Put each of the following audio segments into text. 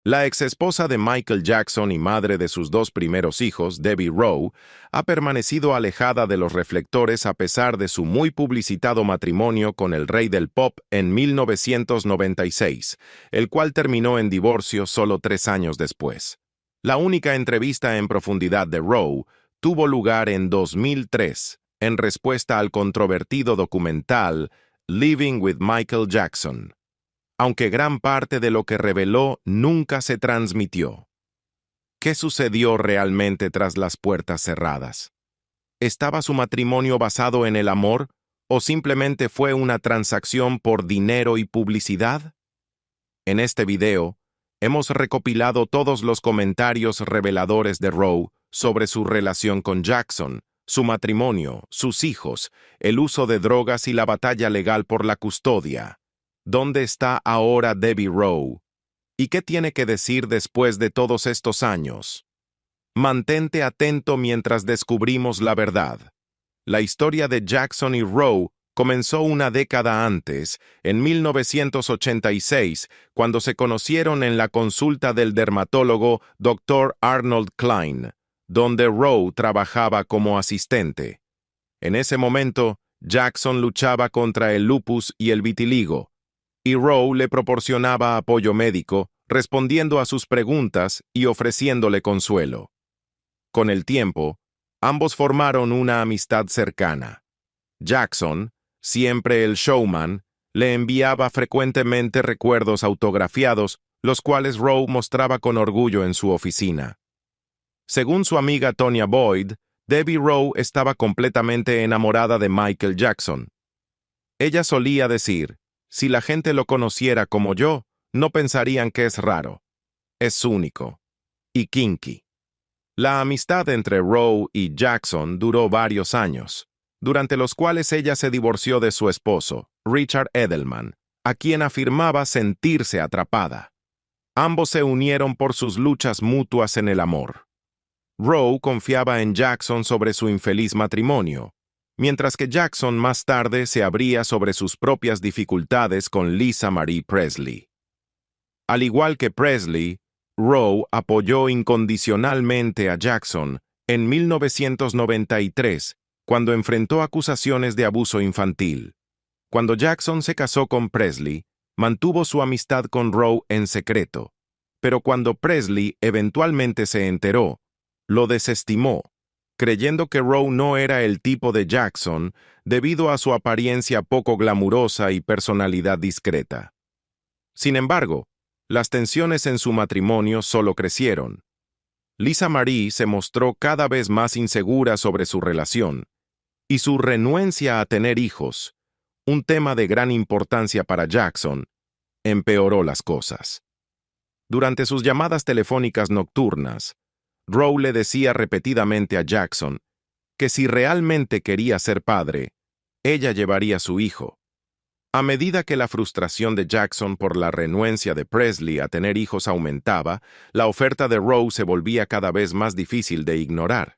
La exesposa de Michael Jackson y madre de sus dos primeros hijos, Debbie Rowe, ha permanecido alejada de los reflectores a pesar de su muy publicitado matrimonio con el rey del pop en 1996, el cual terminó en divorcio solo 3 años después. La única entrevista en profundidad de Rowe tuvo lugar en 2003, en respuesta al controvertido documental Living with Michael Jackson, aunque gran parte de lo que reveló nunca se transmitió. ¿Qué sucedió realmente tras las puertas cerradas? ¿Estaba su matrimonio basado en el amor o simplemente fue una transacción por dinero y publicidad? En este video, hemos recopilado todos los comentarios reveladores de Rowe sobre su relación con Jackson, su matrimonio, sus hijos, el uso de drogas y la batalla legal por la custodia. ¿Dónde está ahora Debbie Rowe? ¿Y qué tiene que decir después de todos estos años? Mantente atento mientras descubrimos la verdad. La historia de Jackson y Rowe comenzó una década antes, en 1986, cuando se conocieron en la consulta del dermatólogo Dr. Arnold Klein, donde Rowe trabajaba como asistente. En ese momento, Jackson luchaba contra el lupus y el vitiligo, y Rowe le proporcionaba apoyo médico, respondiendo a sus preguntas y ofreciéndole consuelo. Con el tiempo, ambos formaron una amistad cercana. Jackson, siempre el showman, le enviaba frecuentemente recuerdos autografiados, los cuales Rowe mostraba con orgullo en su oficina. Según su amiga Tonya Boyd, Debbie Rowe estaba completamente enamorada de Michael Jackson. Ella solía decir: si la gente lo conociera como yo, no pensarían que es raro. Es único. Y kinky. La amistad entre Rowe y Jackson duró varios años, durante los cuales ella se divorció de su esposo, Richard Edelman, a quien afirmaba sentirse atrapada. Ambos se unieron por sus luchas mutuas en el amor. Rowe confiaba en Jackson sobre su infeliz matrimonio, mientras que Jackson más tarde se abría sobre sus propias dificultades con Lisa Marie Presley. Al igual que Presley, Rowe apoyó incondicionalmente a Jackson en 1993, cuando enfrentó acusaciones de abuso infantil. Cuando Jackson se casó con Presley, mantuvo su amistad con Rowe en secreto, pero cuando Presley eventualmente se enteró, lo desestimó, creyendo que Rowe no era el tipo de Jackson debido a su apariencia poco glamurosa y personalidad discreta. Sin embargo, las tensiones en su matrimonio solo crecieron. Lisa Marie se mostró cada vez más insegura sobre su relación, y su renuencia a tener hijos, un tema de gran importancia para Jackson, empeoró las cosas. Durante sus llamadas telefónicas nocturnas, Rowe le decía repetidamente a Jackson que si realmente quería ser padre, ella llevaría a su hijo. A medida que la frustración de Jackson por la renuencia de Presley a tener hijos aumentaba, la oferta de Rowe se volvía cada vez más difícil de ignorar.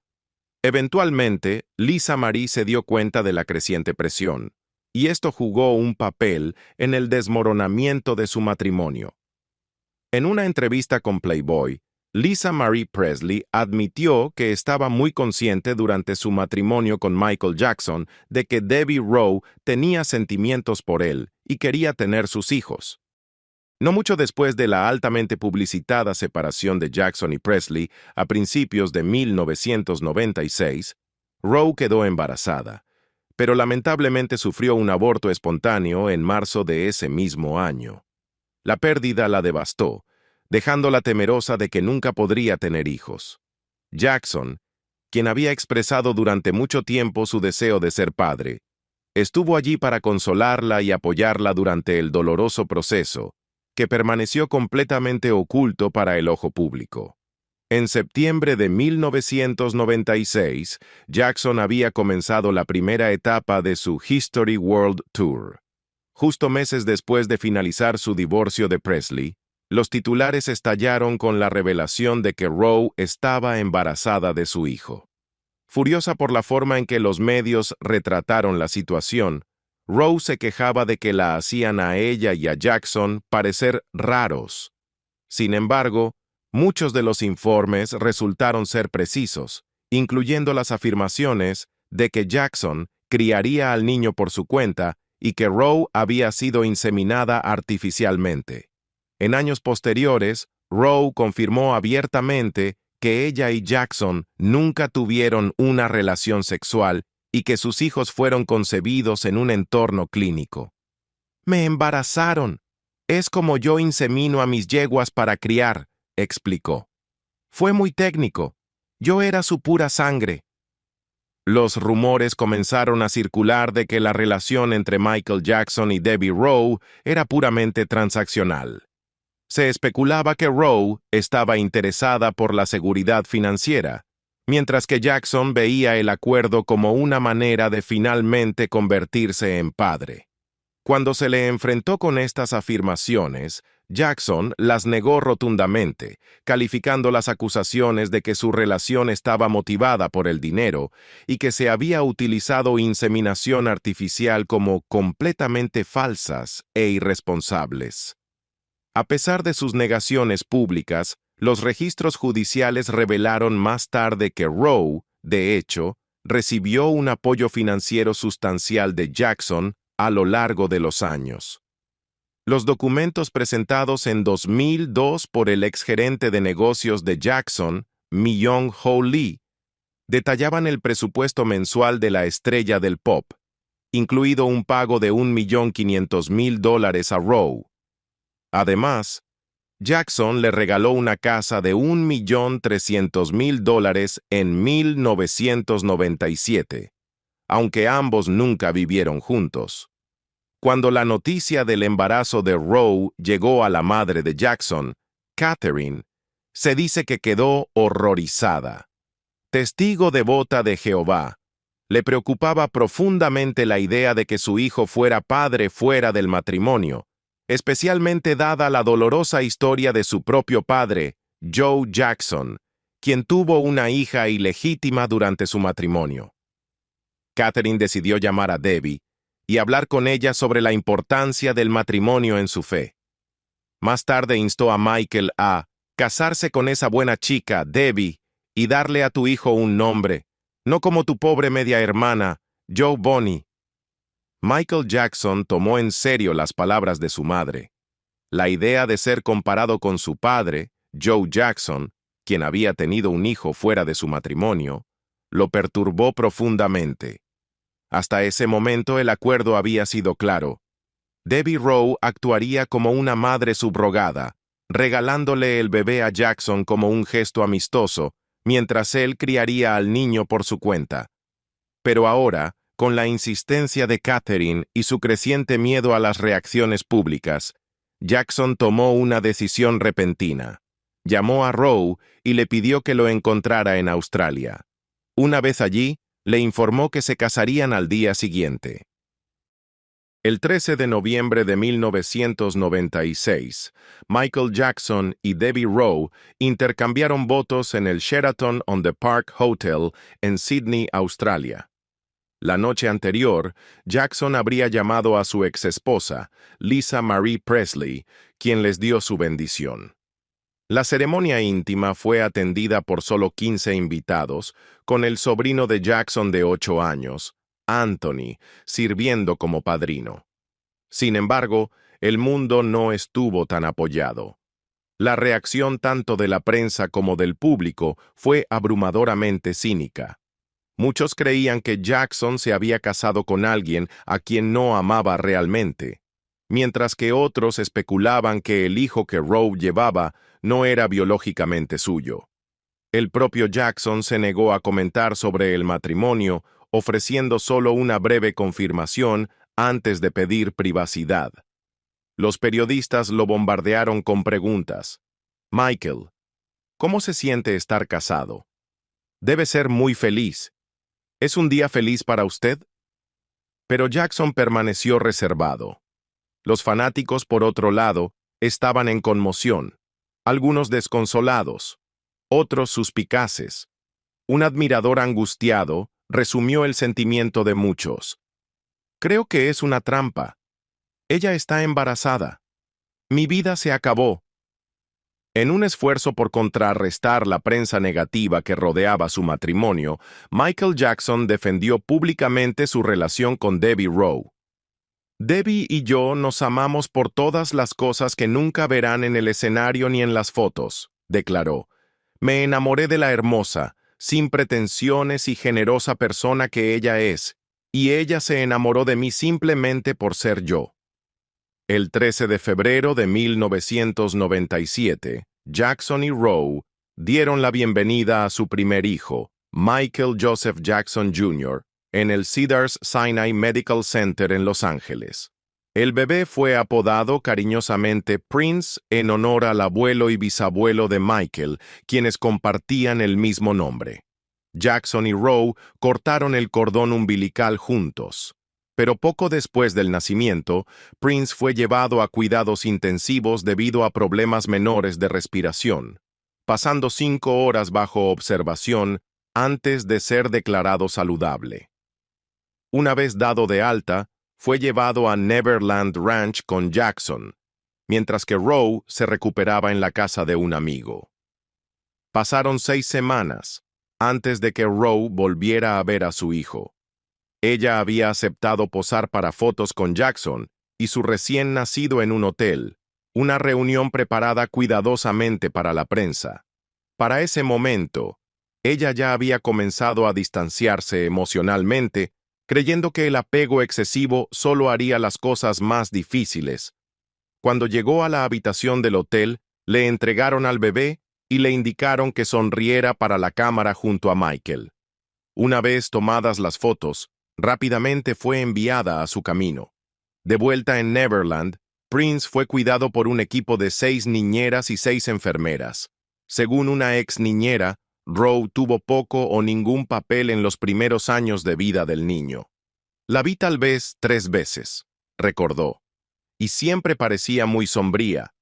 Eventualmente, Lisa Marie se dio cuenta de la creciente presión, y esto jugó un papel en el desmoronamiento de su matrimonio. En una entrevista con Playboy, Lisa Marie Presley admitió que estaba muy consciente durante su matrimonio con Michael Jackson de que Debbie Rowe tenía sentimientos por él y quería tener sus hijos. No mucho después de la altamente publicitada separación de Jackson y Presley a principios de 1996, Rowe quedó embarazada, pero lamentablemente sufrió un aborto espontáneo en marzo de ese mismo año. La pérdida la devastó, dejándola temerosa de que nunca podría tener hijos. Jackson, quien había expresado durante mucho tiempo su deseo de ser padre, estuvo allí para consolarla y apoyarla durante el doloroso proceso, que permaneció completamente oculto para el ojo público. En septiembre de 1996, Jackson había comenzado la primera etapa de su History World Tour. Justo meses después de finalizar su divorcio de Presley, los titulares estallaron con la revelación de que Rowe estaba embarazada de su hijo. Furiosa por la forma en que los medios retrataron la situación, Rowe se quejaba de que la hacían a ella y a Jackson parecer raros. Sin embargo, muchos de los informes resultaron ser precisos, incluyendo las afirmaciones de que Jackson criaría al niño por su cuenta y que Roe había sido inseminada artificialmente. En años posteriores, Roe confirmó abiertamente que ella y Jackson nunca tuvieron una relación sexual y que sus hijos fueron concebidos en un entorno clínico. «Me embarazaron. Es como yo insemino a mis yeguas para criar», explicó. «Fue muy técnico. Yo era su pura sangre». Los rumores comenzaron a circular de que la relación entre Michael Jackson y Debbie Rowe era puramente transaccional. Se especulaba que Rowe estaba interesada por la seguridad financiera, mientras que Jackson veía el acuerdo como una manera de finalmente convertirse en padre. Cuando se le enfrentó con estas afirmaciones, Jackson las negó rotundamente, calificando las acusaciones de que su relación estaba motivada por el dinero y que se había utilizado inseminación artificial como completamente falsas e irresponsables. A pesar de sus negaciones públicas, los registros judiciales revelaron más tarde que Roe, de hecho, recibió un apoyo financiero sustancial de Jackson a lo largo de los años. Los documentos presentados en 2002 por el exgerente de negocios de Jackson, Myung-Ho Lee, detallaban el presupuesto mensual de la estrella del pop, incluido un pago de $1.5 millones a Roe. Además, Jackson le regaló una casa de $1.300.000 en 1997, aunque ambos nunca vivieron juntos. Cuando la noticia del embarazo de Roe llegó a la madre de Jackson, Catherine, se dice que quedó horrorizada. Testigo devota de Jehová, le preocupaba profundamente la idea de que su hijo fuera padre fuera del matrimonio, especialmente dada la dolorosa historia de su propio padre, Joe Jackson, quien tuvo una hija ilegítima durante su matrimonio. Catherine decidió llamar a Debbie y hablar con ella sobre la importancia del matrimonio en su fe. Más tarde instó a Michael a casarse con esa buena chica, Debbie, y darle a tu hijo un nombre, no como tu pobre media hermana, Joe Bonnie. Michael Jackson tomó en serio las palabras de su madre. La idea de ser comparado con su padre, Joe Jackson, quien había tenido un hijo fuera de su matrimonio, lo perturbó profundamente. Hasta ese momento el acuerdo había sido claro. Debbie Rowe actuaría como una madre subrogada, regalándole el bebé a Jackson como un gesto amistoso, mientras él criaría al niño por su cuenta. Pero ahora, con la insistencia de Catherine y su creciente miedo a las reacciones públicas, Jackson tomó una decisión repentina. Llamó a Rowe y le pidió que lo encontrara en Australia. Una vez allí, le informó que se casarían al día siguiente. El 13 de noviembre de 1996, Michael Jackson y Debbie Rowe intercambiaron votos en el Sheraton on the Park Hotel en Sydney, Australia. La noche anterior, Jackson habría llamado a su exesposa, Lisa Marie Presley, quien les dio su bendición. La ceremonia íntima fue atendida por solo 15 invitados, con el sobrino de Jackson de 8 años, Anthony, sirviendo como padrino. Sin embargo, el mundo no estuvo tan apoyado. La reacción tanto de la prensa como del público fue abrumadoramente cínica. Muchos creían que Jackson se había casado con alguien a quien no amaba realmente, mientras que otros especulaban que el hijo que Rowe llevaba no era biológicamente suyo. El propio Jackson se negó a comentar sobre el matrimonio, ofreciendo solo una breve confirmación antes de pedir privacidad. Los periodistas lo bombardearon con preguntas. Michael, ¿cómo se siente estar casado? Debe ser muy feliz. ¿Es un día feliz para usted? Pero Jackson permaneció reservado. Los fanáticos, por otro lado, estaban en conmoción, algunos desconsolados, otros suspicaces. Un admirador angustiado resumió el sentimiento de muchos. Creo que es una trampa. Ella está embarazada. Mi vida se acabó. En un esfuerzo por contrarrestar la prensa negativa que rodeaba su matrimonio, Michael Jackson defendió públicamente su relación con Debbie Rowe. Debbie y yo nos amamos por todas las cosas que nunca verán en el escenario ni en las fotos, declaró. Me enamoré de la hermosa, sin pretensiones y generosa persona que ella es, y ella se enamoró de mí simplemente por ser yo. El 13 de febrero de 1997, Jackson y Rowe dieron la bienvenida a su primer hijo, Michael Joseph Jackson Jr., en el Cedars-Sinai Medical Center en Los Ángeles. El bebé fue apodado cariñosamente Prince en honor al abuelo y bisabuelo de Michael, quienes compartían el mismo nombre. Jackson y Rowe cortaron el cordón umbilical juntos. Pero poco después del nacimiento, Prince fue llevado a cuidados intensivos debido a problemas menores de respiración, pasando 5 horas bajo observación antes de ser declarado saludable. Una vez dado de alta, fue llevado a Neverland Ranch con Jackson, mientras que Rowe se recuperaba en la casa de un amigo. Pasaron 6 semanas antes de que Rowe volviera a ver a su hijo. Ella había aceptado posar para fotos con Jackson y su recién nacido en un hotel, una reunión preparada cuidadosamente para la prensa. Para ese momento, ella ya había comenzado a distanciarse emocionalmente, creyendo que el apego excesivo solo haría las cosas más difíciles. Cuando llegó a la habitación del hotel, le entregaron al bebé y le indicaron que sonriera para la cámara junto a Michael. Una vez tomadas las fotos, rápidamente fue enviada a su camino. De vuelta en Neverland, Prince fue cuidado por un equipo de 6 niñeras y 6 enfermeras. Según una ex niñera, Rowe tuvo poco o ningún papel en los primeros años de vida del niño. La vi tal vez 3 veces, recordó, y siempre parecía muy sombría.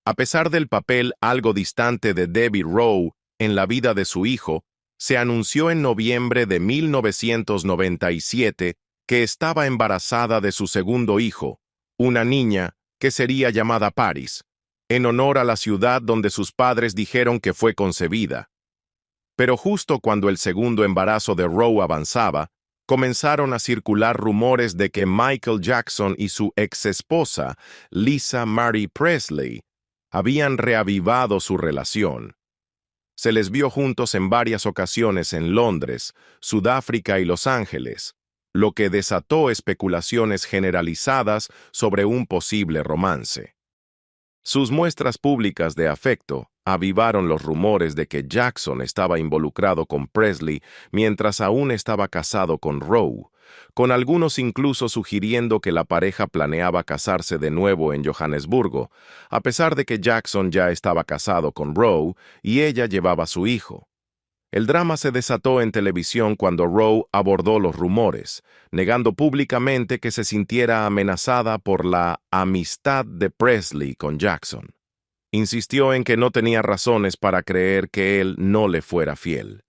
A pesar del papel algo distante de Debbie Rowe en la vida de su hijo, se anunció en noviembre de 1997 que estaba embarazada de su segundo hijo, una niña que sería llamada Paris, en honor a la ciudad donde sus padres dijeron que fue concebida. Pero justo cuando el segundo embarazo de Rowe avanzaba, comenzaron a circular rumores de que Michael Jackson y su exesposa, Lisa Marie Presley, habían reavivado su relación. Se les vio juntos en varias ocasiones en Londres, Sudáfrica y Los Ángeles, lo que desató especulaciones generalizadas sobre un posible romance. Sus muestras públicas de afecto avivaron los rumores de que Jackson estaba involucrado con Presley mientras aún estaba casado con Rowe, con algunos incluso sugiriendo que la pareja planeaba casarse de nuevo en Johannesburgo, a pesar de que Jackson ya estaba casado con Rowe y ella llevaba a su hijo. El drama se desató en televisión cuando Rowe abordó los rumores, negando públicamente que se sintiera amenazada por la amistad de Presley con Jackson. Insistió en que no tenía razones para creer que él no le fuera fiel.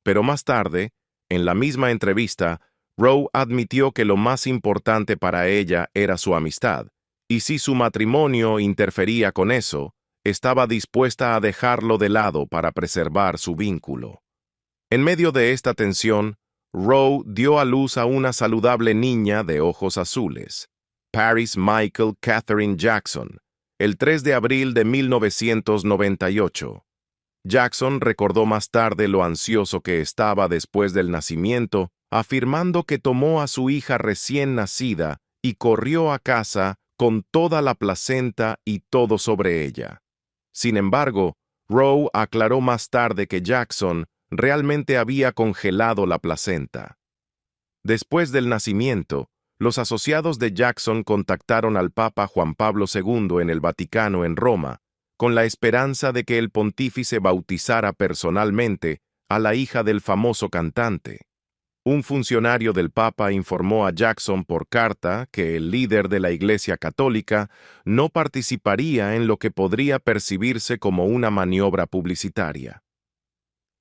Pero más tarde, en la misma entrevista, Rowe admitió que lo más importante para ella era su amistad, y si su matrimonio interfería con eso, estaba dispuesta a dejarlo de lado para preservar su vínculo. En medio de esta tensión, Rowe dio a luz a una saludable niña de ojos azules, Paris Michael Catherine Jackson, el 3 de abril de 1998. Jackson recordó más tarde lo ansioso que estaba después del nacimiento, afirmando que tomó a su hija recién nacida y corrió a casa con toda la placenta y todo sobre ella. Sin embargo, Rowe aclaró más tarde que Jackson realmente había congelado la placenta. Después del nacimiento, los asociados de Jackson contactaron al Papa Juan Pablo II en el Vaticano en Roma, con la esperanza de que el pontífice bautizara personalmente a la hija del famoso cantante. Un funcionario del Papa informó a Jackson por carta que el líder de la Iglesia Católica no participaría en lo que podría percibirse como una maniobra publicitaria.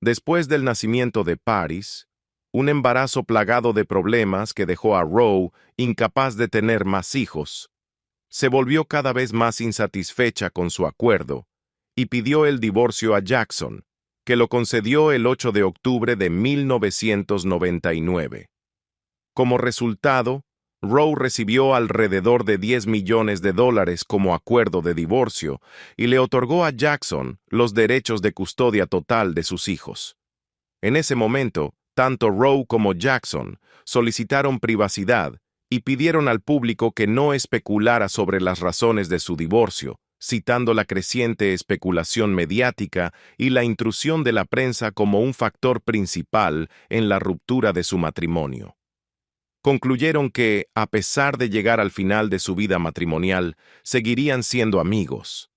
Después del nacimiento de Paris, un embarazo plagado de problemas que dejó a Rowe incapaz de tener más hijos, se volvió cada vez más insatisfecha con su acuerdo y pidió el divorcio a Jackson, que lo concedió el 8 de octubre de 1999. Como resultado, Roe recibió alrededor de $10 millones como acuerdo de divorcio y le otorgó a Jackson los derechos de custodia total de sus hijos. En ese momento, tanto Roe como Jackson solicitaron privacidad y pidieron al público que no especulara sobre las razones de su divorcio, citando la creciente especulación mediática y la intrusión de la prensa como un factor principal en la ruptura de su matrimonio. Concluyeron que, a pesar de llegar al final de su vida matrimonial, seguirían siendo amigos.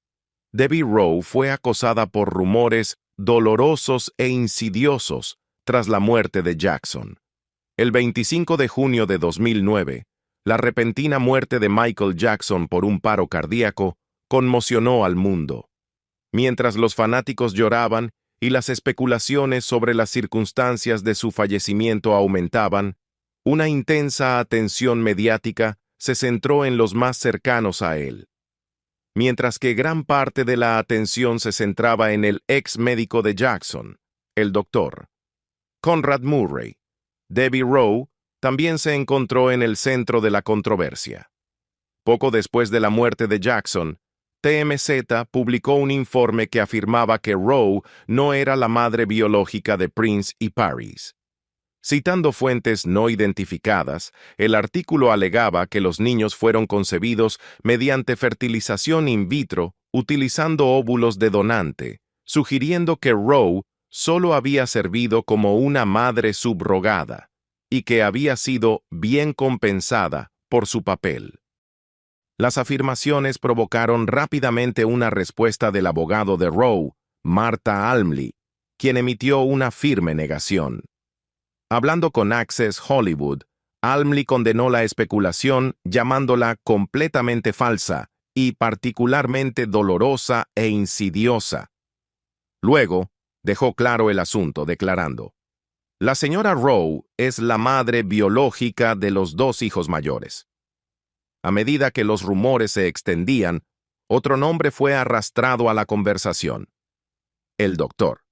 Debbie Rowe fue acosada por rumores dolorosos e insidiosos tras la muerte de Jackson. El 25 de junio de 2009, la repentina muerte de Michael Jackson por un paro cardíaco conmocionó al mundo. Mientras los fanáticos lloraban y las especulaciones sobre las circunstancias de su fallecimiento aumentaban, una intensa atención mediática se centró en los más cercanos a él. Mientras que gran parte de la atención se centraba en el ex médico de Jackson, el doctor Conrad Murray, Debbie Rowe también se encontró en el centro de la controversia. Poco después de la muerte de Jackson, TMZ publicó un informe que afirmaba que Rowe no era la madre biológica de Prince y Paris. Citando fuentes no identificadas, el artículo alegaba que los niños fueron concebidos mediante fertilización in vitro utilizando óvulos de donante, sugiriendo que Rowe solo había servido como una madre subrogada y que había sido bien compensada por su papel. Las afirmaciones provocaron rápidamente una respuesta del abogado de Rowe, Martha Almley, quien emitió una firme negación. Hablando con Access Hollywood, Almley condenó la especulación llamándola completamente falsa y particularmente dolorosa e insidiosa. Luego, dejó claro el asunto declarando: "La señora Rowe es la madre biológica de los dos hijos mayores". A medida que los rumores se extendían, otro nombre fue arrastrado a la conversación: el doctor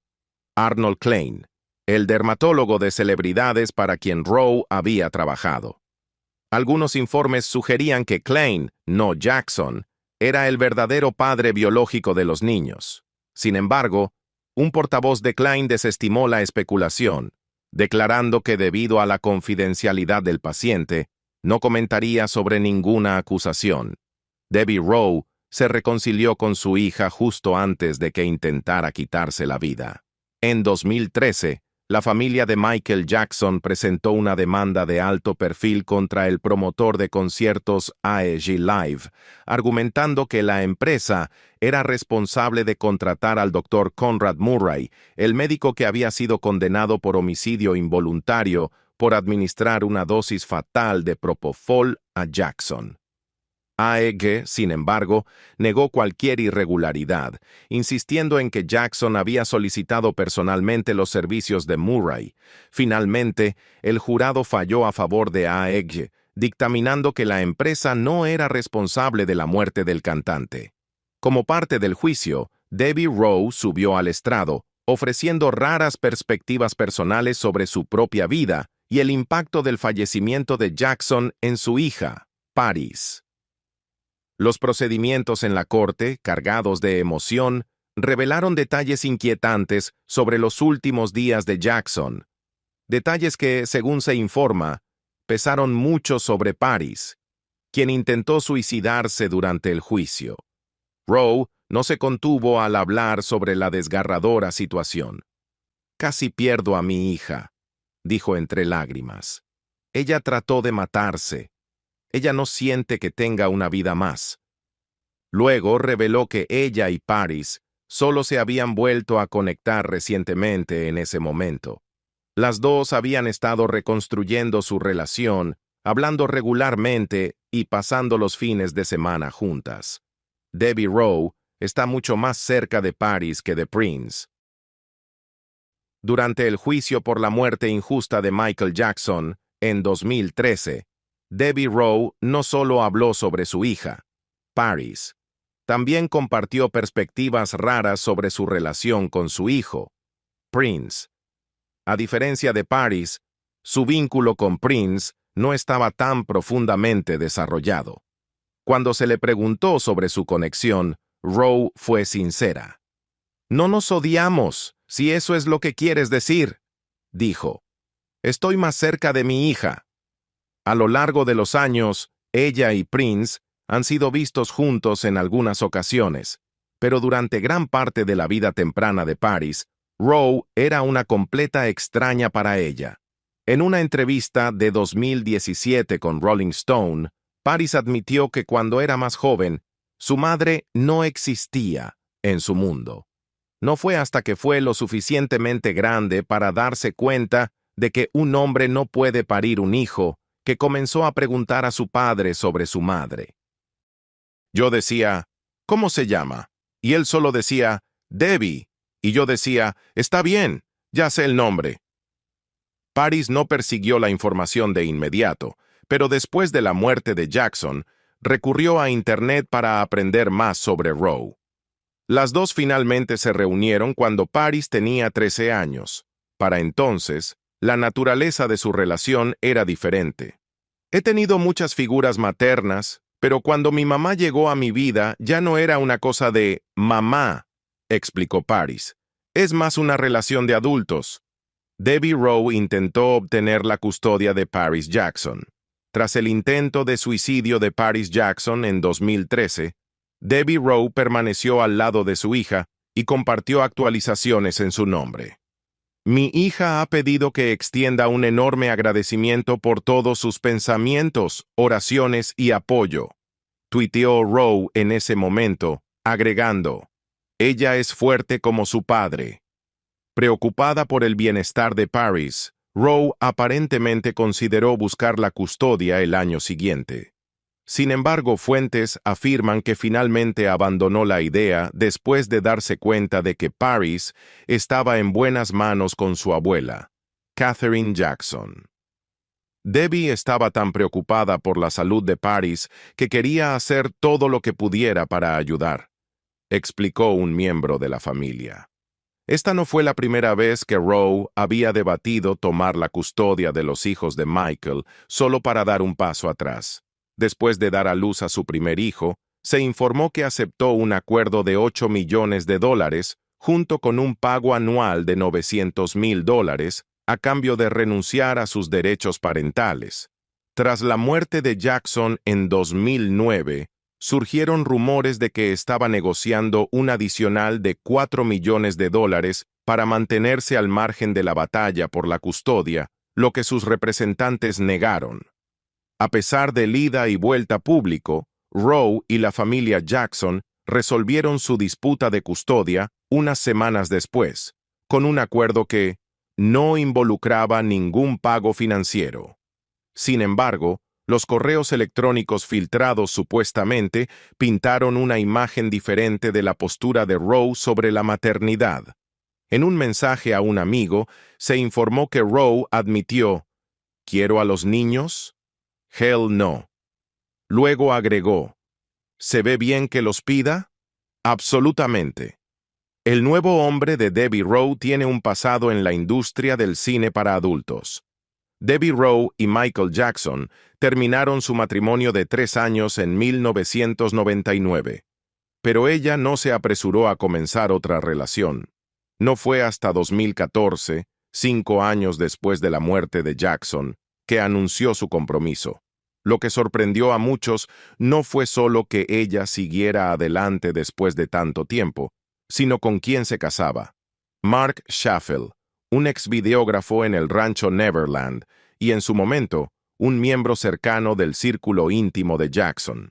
Arnold Klein, el dermatólogo de celebridades para quien Rowe había trabajado. Algunos informes sugerían que Klein, no Jackson, era el verdadero padre biológico de los niños. Sin embargo, un portavoz de Klein desestimó la especulación, declarando que debido a la confidencialidad del paciente, no comentaría sobre ninguna acusación. Debbie Rowe se reconcilió con su hija justo antes de que intentara quitarse la vida. En 2013, la familia de Michael Jackson presentó una demanda de alto perfil contra el promotor de conciertos AEG Live, argumentando que la empresa era responsable de contratar al doctor Conrad Murray, el médico que había sido condenado por homicidio involuntario por administrar una dosis fatal de propofol a Jackson. AEG, sin embargo, negó cualquier irregularidad, insistiendo en que Jackson había solicitado personalmente los servicios de Murray. Finalmente, el jurado falló a favor de AEG, dictaminando que la empresa no era responsable de la muerte del cantante. Como parte del juicio, Debbie Rowe subió al estrado, ofreciendo raras perspectivas personales sobre su propia vida y el impacto del fallecimiento de Jackson en su hija, Paris. Los procedimientos en la corte, cargados de emoción, revelaron detalles inquietantes sobre los últimos días de Jackson. Detalles que, según se informa, pesaron mucho sobre Paris, quien intentó suicidarse durante el juicio. Rowe no se contuvo al hablar sobre la desgarradora situación. "Casi pierdo a mi hija", dijo entre lágrimas. "Ella trató de matarse. Ella no siente que tenga una vida más". Luego reveló que ella y Paris solo se habían vuelto a conectar recientemente en ese momento. Las dos habían estado reconstruyendo su relación, hablando regularmente y pasando los fines de semana juntas. Debbie Rowe está mucho más cerca de Paris que de Prince. Durante el juicio por la muerte injusta de Michael Jackson, en 2013, Debbie Rowe no solo habló sobre su hija, Paris. también compartió perspectivas raras sobre su relación con su hijo, Prince. A diferencia de Paris, su vínculo con Prince no estaba tan profundamente desarrollado. Cuando se le preguntó sobre su conexión, Rowe fue sincera. «No nos odiamos, si eso es lo que quieres decir», dijo. «Estoy más cerca de mi hija». A lo largo de los años, ella y Prince han sido vistos juntos en algunas ocasiones, pero durante gran parte de la vida temprana de Paris, Rowe era una completa extraña para ella. En una entrevista de 2017 con Rolling Stone, Paris admitió que cuando era más joven, su madre no existía en su mundo. No fue hasta que fue lo suficientemente grande para darse cuenta de que un hombre no puede parir un hijo, que comenzó a preguntar a su padre sobre su madre. Yo decía, «¿Cómo se llama?», y él solo decía, «Debbie», y yo decía, «Está bien, ya sé el nombre». Paris no persiguió la información de inmediato, pero después de la muerte de Jackson, recurrió a Internet para aprender más sobre Rowe. Las dos finalmente se reunieron cuando Paris tenía 13 años. Para entonces, la naturaleza de su relación era diferente. «He tenido muchas figuras maternas, pero cuando mi mamá llegó a mi vida ya no era una cosa de mamá», explicó Paris. «Es más una relación de adultos». Debbie Rowe intentó obtener la custodia de Paris Jackson. Tras el intento de suicidio de Paris Jackson en 2013, Debbie Rowe permaneció al lado de su hija y compartió actualizaciones en su nombre. «Mi hija ha pedido que extienda un enorme agradecimiento por todos sus pensamientos, oraciones y apoyo», tuiteó Rowe en ese momento, agregando, «Ella es fuerte como su padre». Preocupada por el bienestar de Paris, Rowe aparentemente consideró buscar la custodia el año siguiente. Sin embargo, fuentes afirman que finalmente abandonó la idea después de darse cuenta de que Paris estaba en buenas manos con su abuela, Katherine Jackson. Debbie estaba tan preocupada por la salud de Paris que quería hacer todo lo que pudiera para ayudar, explicó un miembro de la familia. Esta no fue la primera vez que Rowe había debatido tomar la custodia de los hijos de Michael solo para dar un paso atrás. Después de dar a luz a su primer hijo, se informó que aceptó un acuerdo de $8 millones junto con un pago anual de $900,000 a cambio de renunciar a sus derechos parentales. Tras la muerte de Jackson en 2009, surgieron rumores de que estaba negociando un adicional de $4 millones para mantenerse al margen de la batalla por la custodia, lo que sus representantes negaron. A pesar del ida y vuelta público, Rowe y la familia Jackson resolvieron su disputa de custodia unas semanas después, con un acuerdo que no involucraba ningún pago financiero. Sin embargo, los correos electrónicos filtrados supuestamente pintaron una imagen diferente de la postura de Rowe sobre la maternidad. En un mensaje a un amigo, se informó que Rowe admitió, «¿Quiero a los niños? Hell no». Luego agregó, «¿Se ve bien que los pida? Absolutamente». El nuevo hombre de Debbie Rowe tiene un pasado en la industria del cine para adultos. Debbie Rowe y Michael Jackson terminaron su matrimonio de 3 años en 1999, pero ella no se apresuró a comenzar otra relación. No fue hasta 2014, 5 años después de la muerte de Jackson, que anunció su compromiso. Lo que sorprendió a muchos no fue solo que ella siguiera adelante después de tanto tiempo, sino con quién se casaba. Mark Schaffel, un exvideógrafo en el rancho Neverland, y en su momento, un miembro cercano del círculo íntimo de Jackson.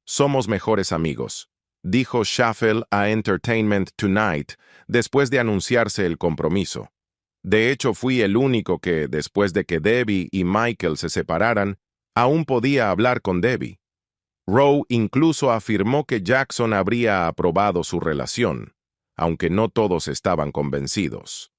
«Somos mejores amigos», dijo Schaffel a Entertainment Tonight después de anunciarse el compromiso. «De hecho, fui el único que, después de que Debbie y Michael se separaran, aún podía hablar con Debbie». Rowe incluso afirmó que Jackson habría aprobado su relación, aunque no todos estaban convencidos.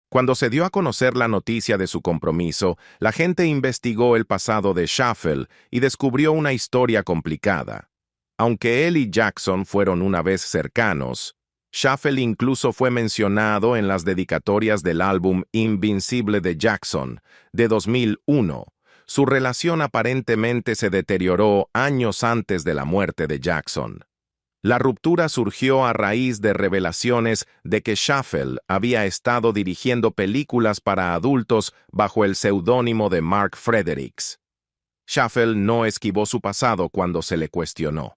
Cuando se dio a conocer la noticia de su compromiso, la gente investigó el pasado de Schaffel y descubrió una historia complicada. Aunque él y Jackson fueron una vez cercanos, Shuffle incluso fue mencionado en las dedicatorias del álbum Invincible de Jackson, de 2001. Su relación aparentemente se deterioró años antes de la muerte de Jackson. La ruptura surgió a raíz de revelaciones de que Shuffle había estado dirigiendo películas para adultos bajo el seudónimo de Mark Fredericks. Shuffle no esquivó su pasado cuando se le cuestionó.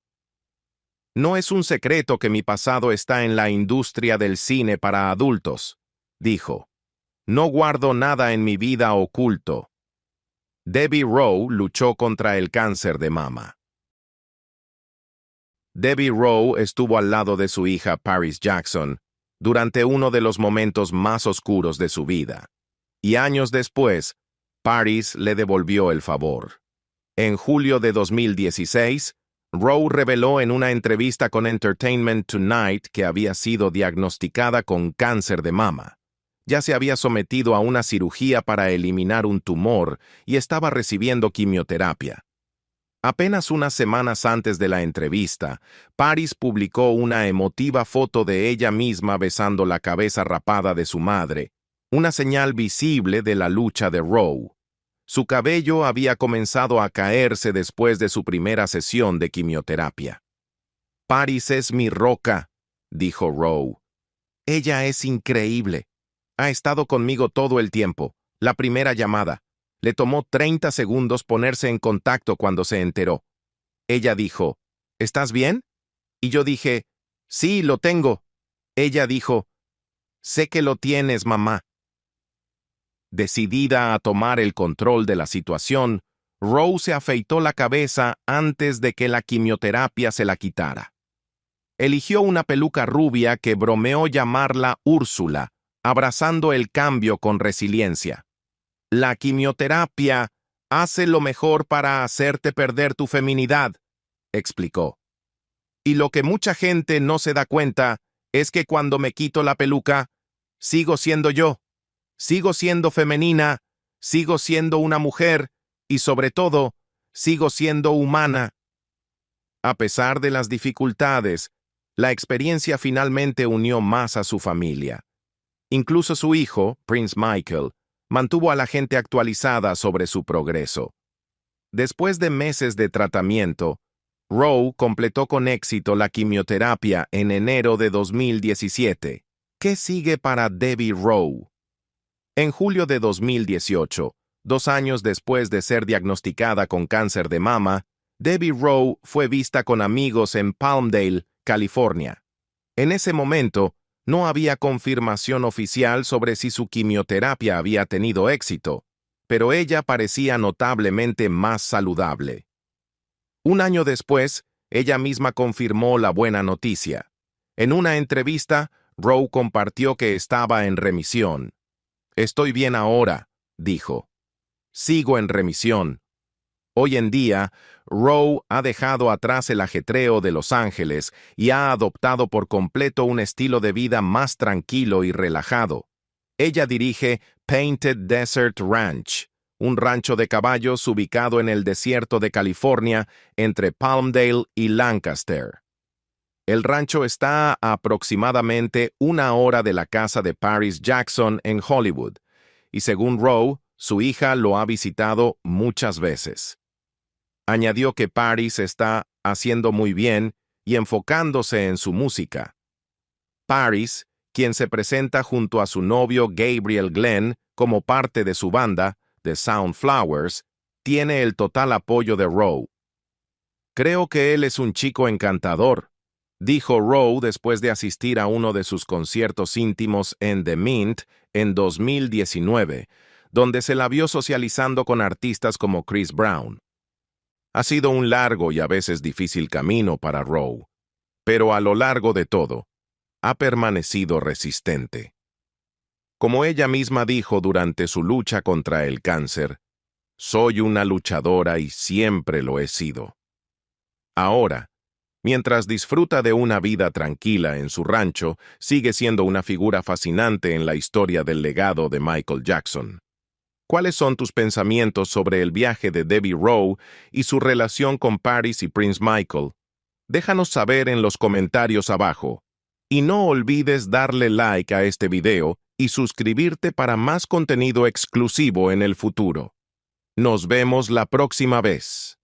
No es un secreto que mi pasado está en la industria del cine para adultos, dijo. No guardo nada en mi vida oculto. Debbie Rowe luchó contra el cáncer de mama. Debbie Rowe estuvo al lado de su hija Paris Jackson durante uno de los momentos más oscuros de su vida, y años después, Paris le devolvió el favor. En julio de 2016, Rowe reveló en una entrevista con Entertainment Tonight que había sido diagnosticada con cáncer de mama. Ya se había sometido a una cirugía para eliminar un tumor y estaba recibiendo quimioterapia. Apenas unas semanas antes de la entrevista, Paris publicó una emotiva foto de ella misma besando la cabeza rapada de su madre, una señal visible de la lucha de Rowe. Su cabello había comenzado a caerse después de su primera sesión de quimioterapia. Paris es mi roca, dijo Rowe. Ella es increíble. Ha estado conmigo todo el tiempo. La primera llamada. Le tomó 30 segundos ponerse en contacto cuando se enteró. Ella dijo, ¿estás bien? Y yo dije, sí, lo tengo. Ella dijo, sé que lo tienes, mamá. Decidida a tomar el control de la situación, Rowe se afeitó la cabeza antes de que la quimioterapia se la quitara. Eligió una peluca rubia que bromeó llamarla Úrsula, abrazando el cambio con resiliencia. La quimioterapia hace lo mejor para hacerte perder tu feminidad, explicó. Y lo que mucha gente no se da cuenta es que cuando me quito la peluca, sigo siendo yo. Sigo siendo femenina, sigo siendo una mujer y, sobre todo, sigo siendo humana. A pesar de las dificultades, la experiencia finalmente unió más a su familia. Incluso su hijo, Prince Michael, mantuvo a la gente actualizada sobre su progreso. Después de meses de tratamiento, Rowe completó con éxito la quimioterapia en enero de 2017. ¿Qué sigue para Debbie Rowe? En julio de 2018, 2 años después de ser diagnosticada con cáncer de mama, Debbie Rowe fue vista con amigos en Palmdale, California. En ese momento, no había confirmación oficial sobre si su quimioterapia había tenido éxito, pero ella parecía notablemente más saludable. Un año después, ella misma confirmó la buena noticia. En una entrevista, Rowe compartió que estaba en remisión. Estoy bien ahora, dijo. Sigo en remisión. Hoy en día, Rowe ha dejado atrás el ajetreo de Los Ángeles y ha adoptado por completo un estilo de vida más tranquilo y relajado. Ella dirige Painted Desert Ranch, un rancho de caballos ubicado en el desierto de California entre Palmdale y Lancaster. El rancho está a aproximadamente 1 hora de la casa de Paris Jackson en Hollywood, y según Rowe, su hija lo ha visitado muchas veces. Añadió que Paris está haciendo muy bien y enfocándose en su música. Paris, quien se presenta junto a su novio Gabriel Glenn como parte de su banda, The Soundflowers, tiene el total apoyo de Rowe. Creo que él es un chico encantador, dijo Rowe después de asistir a uno de sus conciertos íntimos en The Mint en 2019, donde se la vio socializando con artistas como Chris Brown. Ha sido un largo y a veces difícil camino para Rowe, pero a lo largo de todo, ha permanecido resistente. Como ella misma dijo durante su lucha contra el cáncer, soy una luchadora y siempre lo he sido. Ahora, mientras disfruta de una vida tranquila en su rancho, sigue siendo una figura fascinante en la historia del legado de Michael Jackson. ¿Cuáles son tus pensamientos sobre el viaje de Debbie Rowe y su relación con Paris y Prince Michael? Déjanos saber en los comentarios abajo. Y no olvides darle like a este video y suscribirte para más contenido exclusivo en el futuro. Nos vemos la próxima vez.